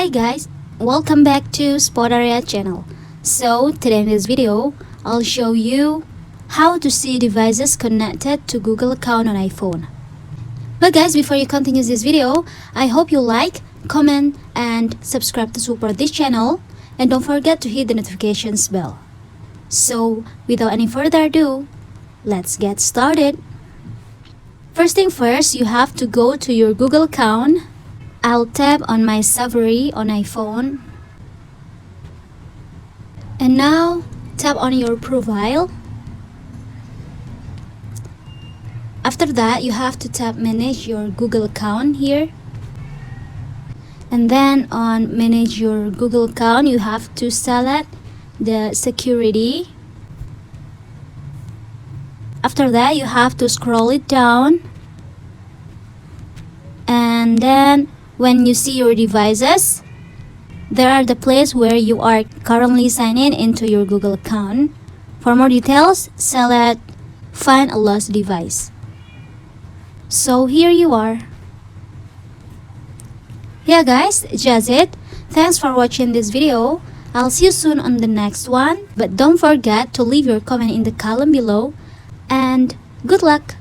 Hi guys, welcome back to Spot Area channel. So today in this video, I'll show you how to see devices connected to Google account on iPhone. But guys, before you continue this video, I hope you like, comment, and subscribe to support this channel, and don't forget to hit the notifications bell. So without any further ado, let's get started. First thing first, you have to go to your Google account. I'll tap on my Safari on iPhone. And now tap on your profile. After that, you have to tap manage your Google account here. And then on manage your Google account, you have to select the security. After that, you have to scroll it down. And then when you see your devices, there are the place where you are currently signed in into your Google account. For more details, select find a lost device. So here you are. Yeah guys, just it. Thanks for watching this video. I'll see you soon on the next one. But don't forget to leave your comment in the column below. And good luck!